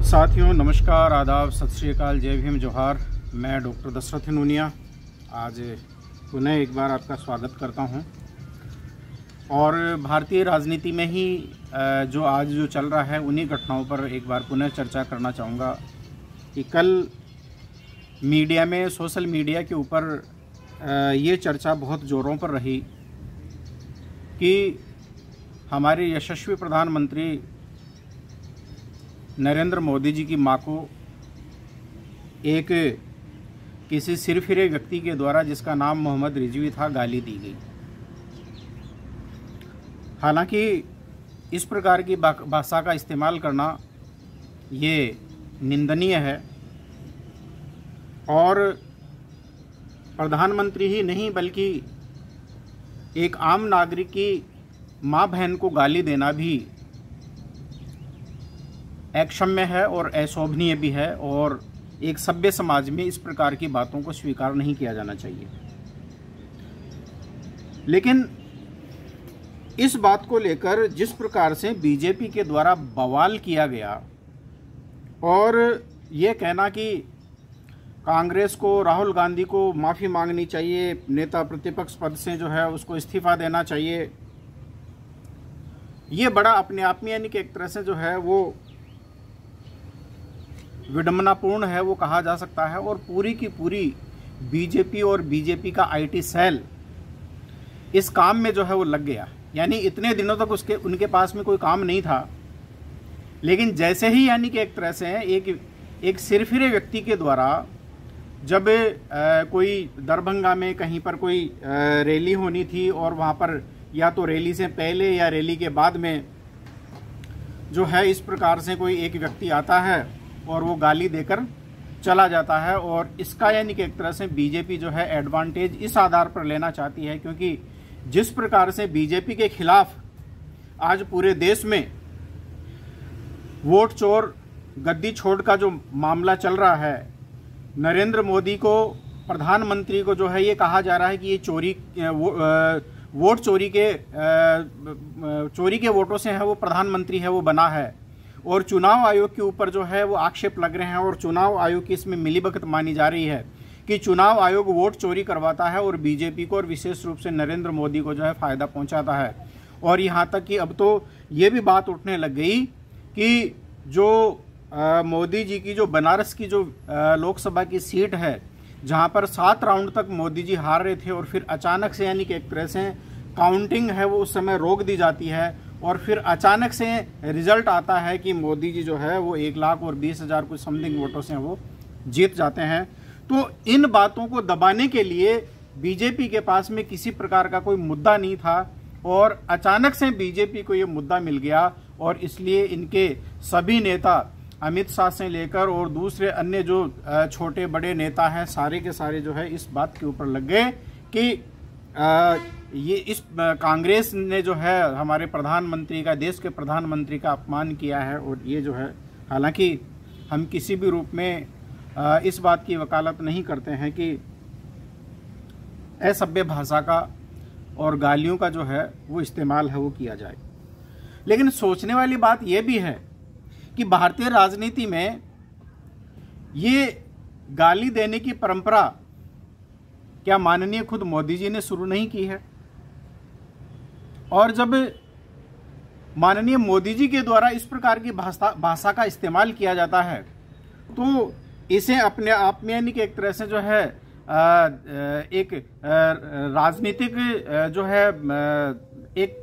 साथियों नमस्कार, आदाब, सत श्री अकाल, जय भीम, जोहार। मैं डॉक्टर दशरथ नूनिया आज पुनः एक बार आपका स्वागत करता हूं। और भारतीय राजनीति में ही जो आज चल रहा है उन्हीं घटनाओं पर एक बार पुनः चर्चा करना चाहूँगा कि कल मीडिया में, सोशल मीडिया के ऊपर ये चर्चा बहुत ज़ोरों पर रही कि हमारे यशस्वी प्रधानमंत्री नरेंद्र मोदी जी की मां को एक किसी सिरफिरे व्यक्ति के द्वारा, जिसका नाम मोहम्मद रिजवी था, गाली दी गई। हालांकि इस प्रकार की भाषा का इस्तेमाल करना ये निंदनीय है और प्रधानमंत्री ही नहीं बल्कि एक आम नागरिक की माँ बहन को गाली देना भी अक्षम्य है और अशोभनीय भी है, और एक सभ्य समाज में इस प्रकार की बातों को स्वीकार नहीं किया जाना चाहिए। लेकिन इस बात को लेकर जिस प्रकार से बीजेपी के द्वारा बवाल किया गया और ये कहना कि कांग्रेस को, राहुल गांधी को माफ़ी मांगनी चाहिए, नेता प्रतिपक्ष पद से जो है उसको इस्तीफा देना चाहिए, ये बड़ा अपने आप में यानी कि एक तरह से जो है वो विडंबनापूर्ण है, वो कहा जा सकता है। और पूरी की पूरी बीजेपी और बीजेपी का आईटी सेल इस काम में जो है वो लग गया। यानी इतने दिनों तक उनके पास में कोई काम नहीं था, लेकिन जैसे ही यानी कि एक तरह से एक सिरफिरे व्यक्ति के द्वारा जब कोई दरभंगा में कहीं पर कोई रैली होनी थी और वहाँ पर या तो रैली से पहले या रैली के बाद में जो है इस प्रकार से कोई एक व्यक्ति आता है और वो गाली देकर चला जाता है, और इसका यानी कि एक तरह से बीजेपी जो है एडवांटेज इस आधार पर लेना चाहती है, क्योंकि जिस प्रकार से बीजेपी के खिलाफ आज पूरे देश में वोट चोर गद्दी छोड़ का जो मामला चल रहा है, नरेंद्र मोदी को, प्रधानमंत्री को जो है ये कहा जा रहा है कि ये वोट चोरी के वोटों से है वो प्रधानमंत्री है वो बना है, और चुनाव आयोग के ऊपर जो है वो आक्षेप लग रहे हैं, और चुनाव आयोग की इसमें मिलीभगत मानी जा रही है कि चुनाव आयोग वोट चोरी करवाता है और बीजेपी को और विशेष रूप से नरेंद्र मोदी को जो है फ़ायदा पहुंचाता है। और यहाँ तक कि अब तो ये भी बात उठने लग गई कि जो मोदी जी की जो बनारस की जो लोकसभा की सीट है, जहाँ पर 7 राउंड तक मोदी जी हार रहे थे और फिर अचानक से यानी कि एक तरह से काउंटिंग है वो उस समय रोक दी जाती है, और फिर अचानक से रिजल्ट आता है कि मोदी जी जो है वो 1,20,000 कुछ समथिंग वोटों से वो जीत जाते हैं। तो इन बातों को दबाने के लिए बीजेपी के पास में किसी प्रकार का कोई मुद्दा नहीं था, और अचानक से बीजेपी को ये मुद्दा मिल गया, और इसलिए इनके सभी नेता, अमित शाह से लेकर और दूसरे अन्य जो छोटे बड़े नेता हैं, सारे के सारे जो है इस बात के ऊपर लग गए कि ये इस कांग्रेस ने जो है हमारे प्रधानमंत्री का, देश के प्रधानमंत्री का अपमान किया है। और ये जो है, हालांकि हम किसी भी रूप में इस बात की वकालत नहीं करते हैं कि असभ्य भाषा का और गालियों का जो है वो इस्तेमाल है वो किया जाए, लेकिन सोचने वाली बात यह भी है कि भारतीय राजनीति में ये गाली देने की परंपरा क्या माननीय खुद मोदी जी ने शुरू नहीं की है? और जब माननीय मोदी जी के द्वारा इस प्रकार की भाषा का इस्तेमाल किया जाता है, तो इसे अपने आप में यानी कि एक तरह से जो है एक राजनीतिक जो है एक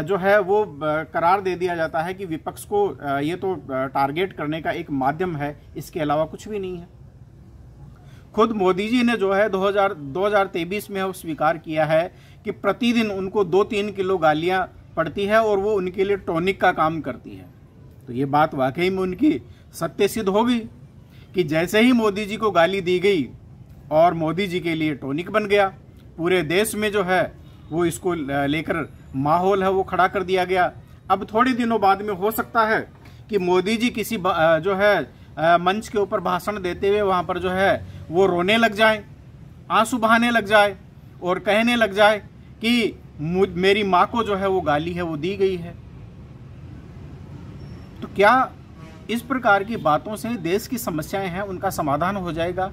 जो है वो करार दे दिया जाता है कि विपक्ष को ये तो टारगेट करने का एक माध्यम है, इसके अलावा कुछ भी नहीं है। खुद मोदी जी ने जो है 2023 में स्वीकार किया है कि प्रतिदिन उनको 2-3 किलो गालियां पड़ती है और वो उनके लिए टॉनिक का काम करती है। तो ये बात वाकई में उनकी सत्य सिद्ध हो गई कि जैसे ही मोदी जी को गाली दी गई और मोदी जी के लिए टॉनिक बन गया, पूरे देश में जो है वो इसको लेकर माहौल है वो खड़ा कर दिया गया। अब थोड़े दिनों बाद में हो सकता है कि मोदी जी किसी जो है मंच के ऊपर भाषण देते हुए वहाँ पर जो है वो रोने लग जाए, आंसू बहाने लग जाए और कहने लग जाए कि मेरी माँ को जो है वो गाली है वो दी गई है। तो क्या इस प्रकार की बातों से देश की समस्याएं हैं उनका समाधान हो जाएगा।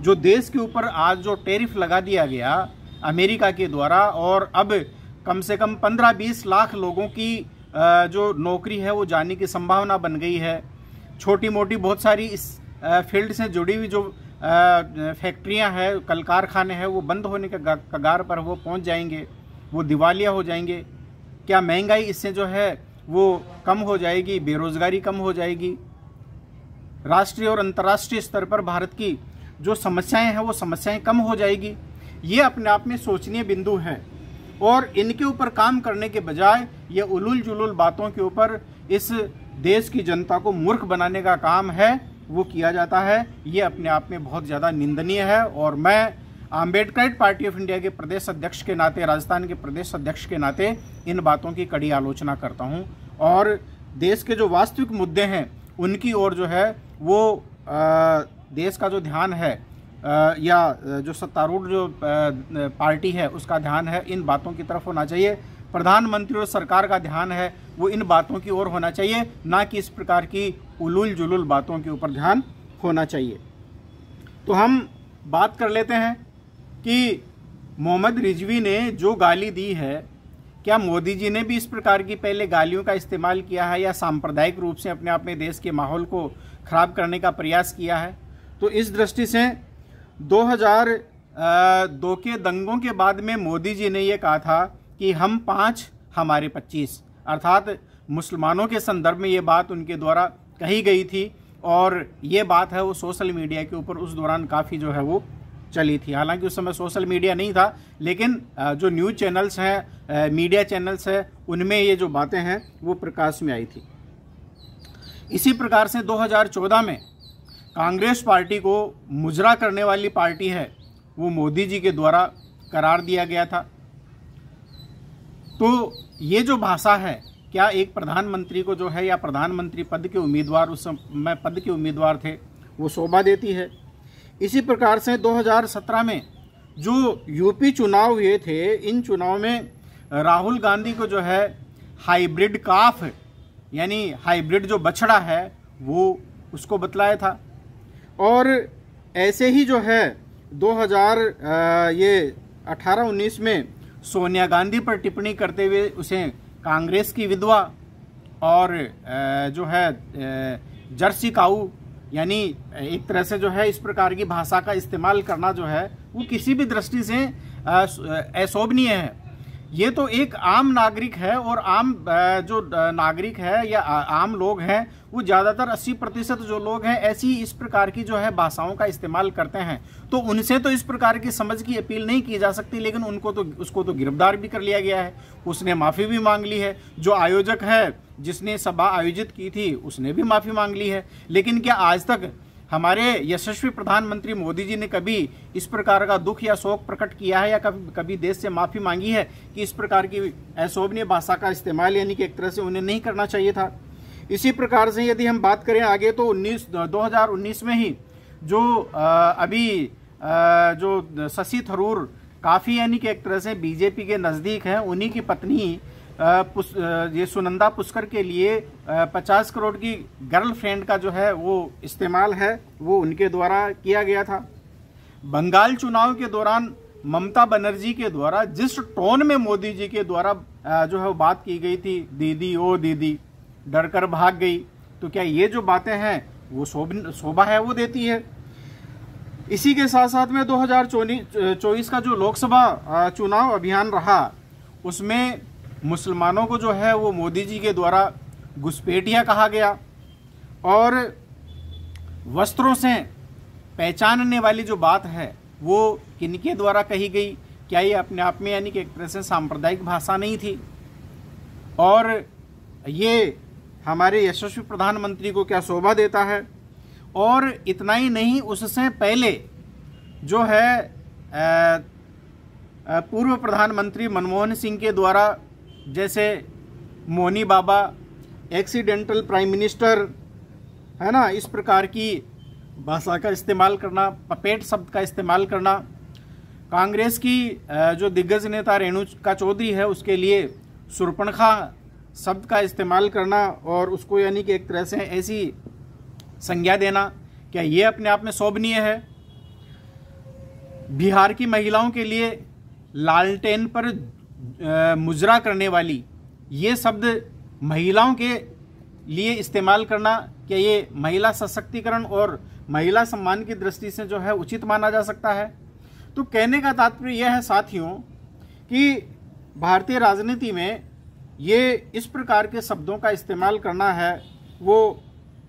जो देश के ऊपर आज जो टैरिफ लगा दिया गया अमेरिका के द्वारा, और अब कम से कम 15-20 लाख लोगों की जो नौकरी है वो जाने की संभावना बन गई है। छोटी मोटी बहुत सारी इस फील्ड से जुड़ी हुई जो फैक्ट्रियां हैं, कल कारखाने हैं, वो बंद होने के कगार पर वो पहुंच जाएंगे, वो दिवालिया हो जाएंगे। क्या महंगाई इससे जो है वो कम हो जाएगी, बेरोजगारी कम हो जाएगी। राष्ट्रीय और अंतर्राष्ट्रीय स्तर पर भारत की जो समस्याएं हैं वो समस्याएं कम हो जाएगी। ये अपने आप में सोचनीय बिंदु है, और इनके ऊपर काम करने के बजाय ये उलूल जुलूल बातों के ऊपर इस देश की जनता को मूर्ख बनाने का काम है वो किया जाता है। ये अपने आप में बहुत ज़्यादा निंदनीय है, और मैं आम्बेडकराइट पार्टी ऑफ इंडिया के प्रदेश अध्यक्ष के नाते, राजस्थान के प्रदेश अध्यक्ष के नाते इन बातों की कड़ी आलोचना करता हूं, और देश के जो वास्तविक मुद्दे हैं उनकी ओर जो है वो देश का जो ध्यान है या जो सत्तारूढ़ जो पार्टी है उसका ध्यान है इन बातों की तरफ होना चाहिए। प्रधानमंत्री और सरकार का ध्यान है वो इन बातों की ओर होना चाहिए, ना कि इस प्रकार की उलूल जुलूल बातों के ऊपर ध्यान होना चाहिए। तो हम बात कर लेते हैं कि मोहम्मद रिजवी ने जो गाली दी है, क्या मोदी जी ने भी इस प्रकार की पहले गालियों का इस्तेमाल किया है या सांप्रदायिक रूप से अपने आप में देश के माहौल को खराब करने का प्रयास किया है? तो इस दृष्टि से 2002 के दंगों के बाद में मोदी जी ने ये कहा था कि हम 5 हमारे 25, अर्थात मुसलमानों के संदर्भ में ये बात उनके द्वारा कही गई थी, और ये बात है वो सोशल मीडिया के ऊपर उस दौरान काफ़ी जो है वो चली थी। हालांकि उस समय सोशल मीडिया नहीं था, लेकिन जो न्यूज़ चैनल्स हैं, मीडिया चैनल्स हैं, उनमें ये जो बातें हैं वो प्रकाश में आई थी। इसी प्रकार से 2014 में कांग्रेस पार्टी को मुजरा करने वाली पार्टी है वो मोदी जी के द्वारा करार दिया गया था। तो ये जो भाषा है, क्या एक प्रधानमंत्री को जो है या प्रधानमंत्री पद के उम्मीदवार, उस समय पद के उम्मीदवार थे, वो शोभा देती है? इसी प्रकार से 2017 में जो यूपी चुनाव हुए थे, इन चुनाव में राहुल गांधी को जो है हाइब्रिड काफ यानी हाइब्रिड जो बछड़ा है वो उसको बतलाया था। और ऐसे ही जो है 2018-19 में सोनिया गांधी पर टिप्पणी करते हुए उसे कांग्रेस की विधवा और जो है जर्सी काऊ यानी एक तरह से जो है इस प्रकार की भाषा का इस्तेमाल करना जो है वो किसी भी दृष्टि से अशोभनीय है। ये तो एक आम नागरिक है, और आम जो नागरिक है या आम लोग हैं वो ज़्यादातर 80% जो लोग हैं ऐसी इस प्रकार की जो है भाषाओं का इस्तेमाल करते हैं। तो उनसे तो इस प्रकार की समझ की अपील नहीं की जा सकती, लेकिन उसको तो गिरफ्तार भी कर लिया गया है, उसने माफ़ी भी मांग ली है। जो आयोजक है जिसने सभा आयोजित की थी उसने भी माफ़ी मांग ली है। लेकिन क्या आज तक हमारे यशस्वी प्रधानमंत्री मोदी जी ने कभी इस प्रकार का दुख या शोक प्रकट किया है या कभी देश से माफ़ी मांगी है कि इस प्रकार की अशोभनीय भाषा का इस्तेमाल यानी कि एक तरह से उन्हें नहीं करना चाहिए था? इसी प्रकार से यदि हम बात करें आगे तो 2019 में ही जो अभी जो शशि थरूर काफ़ी यानी कि एक तरह से बीजेपी के नज़दीक हैं, उन्हीं की पत्नी ये सुनंदा पुष्कर के लिए 50 करोड़ की गर्लफ्रेंड का जो है वो इस्तेमाल है वो उनके द्वारा किया गया था। बंगाल चुनाव के दौरान ममता बनर्जी के द्वारा जिस टोन में मोदी जी के द्वारा जो है वो बात की गई थी, दीदी ओ दीदी डर कर भाग गई, तो क्या ये जो बातें हैं वो शोभा है वो देती है? इसी के साथ साथ में 2024 का जो लोकसभा चुनाव अभियान रहा उसमें मुसलमानों को जो है वो मोदी जी के द्वारा घुसपैठिया कहा गया, और वस्त्रों से पहचानने वाली जो बात है वो किनके द्वारा कही गई? क्या ये अपने आप में यानी कि एक तरह से सांप्रदायिक भाषा नहीं थी? और ये हमारे यशस्वी प्रधानमंत्री को क्या शोभा देता है? और इतना ही नहीं, उससे पहले जो है पूर्व प्रधानमंत्री मनमोहन सिंह के द्वारा जैसे मोनी बाबा, एक्सीडेंटल प्राइम मिनिस्टर, है ना, इस प्रकार की भाषा का इस्तेमाल करना, पपेट शब्द का इस्तेमाल करना, कांग्रेस की जो दिग्गज नेता रेणुका चौधरी है उसके लिए सुर्पणखा शब्द का इस्तेमाल करना और उसको यानी कि एक तरह से ऐसी संज्ञा देना, क्या ये अपने आप में शोभनीय है? बिहार की महिलाओं के लिए लालटेन पर मुजरा करने वाली ये शब्द महिलाओं के लिए इस्तेमाल करना, क्या ये महिला सशक्तिकरण और महिला सम्मान की दृष्टि से जो है उचित माना जा सकता है? तो कहने का तात्पर्य यह है साथियों कि भारतीय राजनीति में ये इस प्रकार के शब्दों का इस्तेमाल करना है वो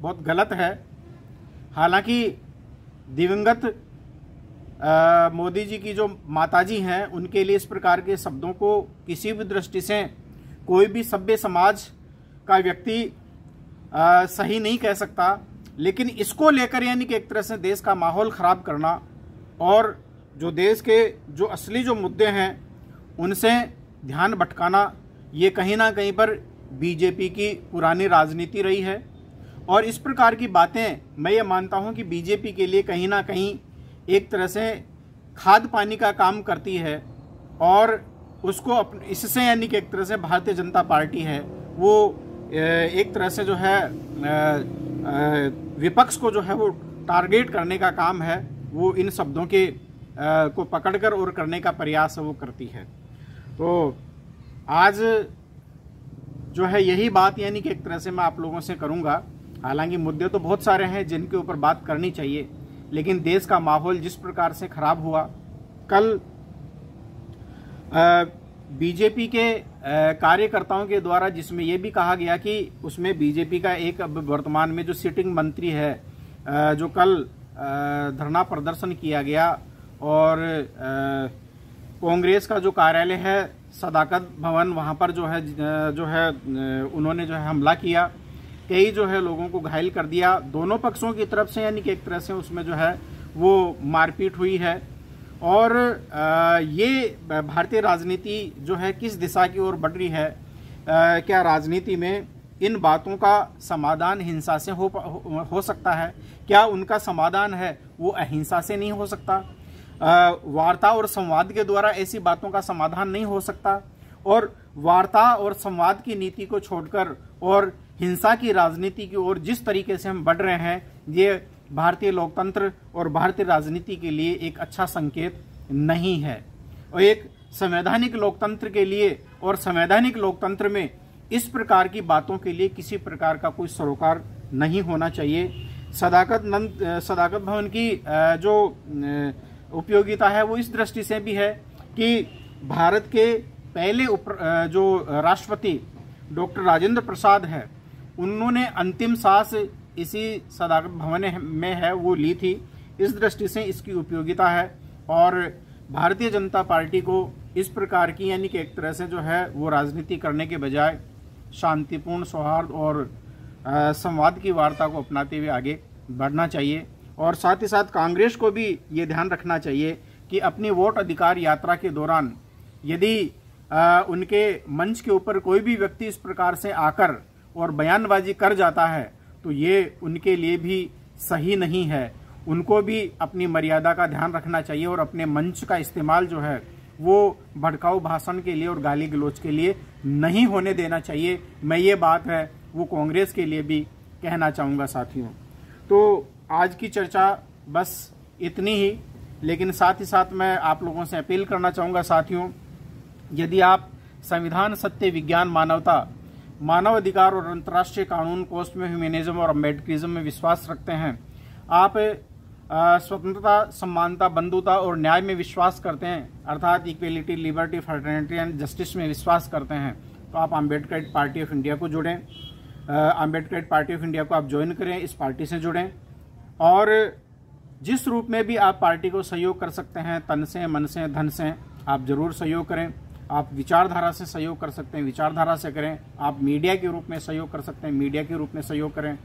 बहुत गलत है। हालांकि दिवंगत मोदी जी की जो माताजी हैं उनके लिए इस प्रकार के शब्दों को किसी भी दृष्टि से कोई भी सभ्य समाज का व्यक्ति सही नहीं कह सकता, लेकिन इसको लेकर यानी कि एक तरह से देश का माहौल ख़राब करना और जो देश के जो असली जो मुद्दे हैं उनसे ध्यान भटकाना, ये कहीं ना कहीं पर बीजेपी की पुरानी राजनीति रही है। और इस प्रकार की बातें मैं ये मानता हूँ कि बीजेपी के लिए कहीं ना कहीं एक तरह से खाद पानी का काम करती है और उसको इससे यानी कि एक तरह से भारतीय जनता पार्टी है वो एक तरह से जो है विपक्ष को जो है वो टारगेट करने का काम है, वो इन शब्दों के को पकड़कर और करने का प्रयास वो करती है। तो आज जो है यही बात यानी कि एक तरह से मैं आप लोगों से करूंगा। हालांकि मुद्दे तो बहुत सारे हैं जिनके ऊपर बात करनी चाहिए, लेकिन देश का माहौल जिस प्रकार से खराब हुआ, कल बीजेपी के कार्यकर्ताओं के द्वारा जिसमें यह भी कहा गया कि उसमें बीजेपी का एक अब वर्तमान में जो सिटिंग मंत्री है जो कल धरना प्रदर्शन किया गया और कांग्रेस का जो कार्यालय है सदाकत भवन, वहां पर जो है उन्होंने जो है हमला किया, कई जो है लोगों को घायल कर दिया दोनों पक्षों की तरफ से, यानी कि एक तरह से उसमें जो है वो मारपीट हुई है। और ये भारतीय राजनीति जो है किस दिशा की ओर बढ़ रही है? क्या राजनीति में इन बातों का समाधान हिंसा से हो सकता है? क्या उनका समाधान है वो अहिंसा से नहीं हो सकता? वार्ता और संवाद के द्वारा ऐसी बातों का समाधान नहीं हो सकता? और वार्ता और संवाद की नीति को छोड़कर और हिंसा की राजनीति की ओर जिस तरीके से हम बढ़ रहे हैं, ये भारतीय लोकतंत्र और भारतीय राजनीति के लिए एक अच्छा संकेत नहीं है। और एक संवैधानिक लोकतंत्र के लिए और संवैधानिक लोकतंत्र में इस प्रकार की बातों के लिए किसी प्रकार का कोई सरोकार नहीं होना चाहिए। सदाकत भवन की जो उपयोगिता है वो इस दृष्टि से भी है कि भारत के पहले जो राष्ट्रपति डॉक्टर राजेंद्र प्रसाद है, उन्होंने अंतिम सांस इसी सदाकत भवन में है वो ली थी। इस दृष्टि से इसकी उपयोगिता है और भारतीय जनता पार्टी को इस प्रकार की यानी कि एक तरह से जो है वो राजनीति करने के बजाय शांतिपूर्ण सौहार्द और संवाद की वार्ता को अपनाते हुए आगे बढ़ना चाहिए। और साथ ही साथ कांग्रेस को भी ये ध्यान रखना चाहिए कि अपनी वोट अधिकार यात्रा के दौरान यदि उनके मंच के ऊपर कोई भी व्यक्ति इस प्रकार से आकर और बयानबाजी कर जाता है तो ये उनके लिए भी सही नहीं है। उनको भी अपनी मर्यादा का ध्यान रखना चाहिए और अपने मंच का इस्तेमाल जो है वो भड़काऊ भाषण के लिए और गाली गलौज के लिए नहीं होने देना चाहिए। मैं ये बात है वो कांग्रेस के लिए भी कहना चाहूँगा साथियों। तो आज की चर्चा बस इतनी ही, लेकिन साथ ही साथ मैं आप लोगों से अपील करना चाहूँगा साथियों, यदि आप संविधान, सत्य, विज्ञान, मानवता, मानव अधिकार और अंतर्राष्ट्रीय कानून, कोस्ट में ह्यूमनिज्म और अम्बेडकरिज्म में विश्वास रखते हैं, आप स्वतंत्रता, समानता, बंधुता और न्याय में विश्वास करते हैं, अर्थात equality, liberty, fraternity and justice में विश्वास करते हैं, तो आप अम्बेडकर पार्टी ऑफ इंडिया को जुड़ें। अम्बेडकर पार्टी ऑफ इंडिया को आप ज्वाइन करें, इस पार्टी से जुड़ें और जिस रूप में भी आप पार्टी को सहयोग कर सकते हैं, तन से, मन से, धन से, आप जरूर सहयोग करें। आप विचारधारा से सहयोग कर सकते हैं, विचारधारा से करें। आप मीडिया के रूप में सहयोग कर सकते हैं, मीडिया के रूप में सहयोग करें।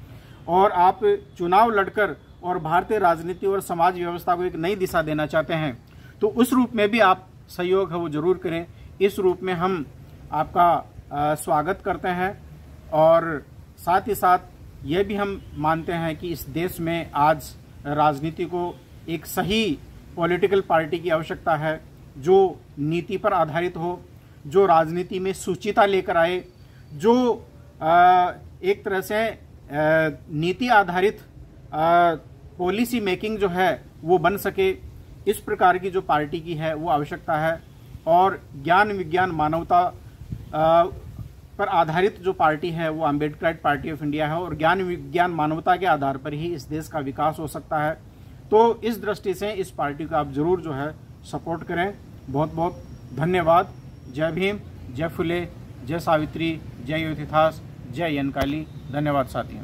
और आप चुनाव लड़कर और भारतीय राजनीति और समाज व्यवस्था को एक नई दिशा देना चाहते हैं तो उस रूप में भी आप सहयोग है वो जरूर करें। इस रूप में हम आपका स्वागत करते हैं और साथ ही साथ ये भी हम मानते हैं कि इस देश में आज राजनीति को एक सही पॉलिटिकल पार्टी की आवश्यकता है जो नीति पर आधारित हो, जो राजनीति में सुचिता लेकर आए, जो एक तरह से नीति आधारित पॉलिसी मेकिंग जो है वो बन सके, इस प्रकार की जो पार्टी की है वो आवश्यकता है। और ज्ञान विज्ञान मानवता पर आधारित जो पार्टी है वो अम्बेडकराइट पार्टी ऑफ इंडिया है, और ज्ञान विज्ञान मानवता के आधार पर ही इस देश का विकास हो सकता है। तो इस दृष्टि से इस पार्टी को आप जरूर जो है सपोर्ट करें। बहुत बहुत धन्यवाद। जय भीम, जय फुले, जय सावित्री, जय योथिथास, जय यनकाली। धन्यवाद साथियों।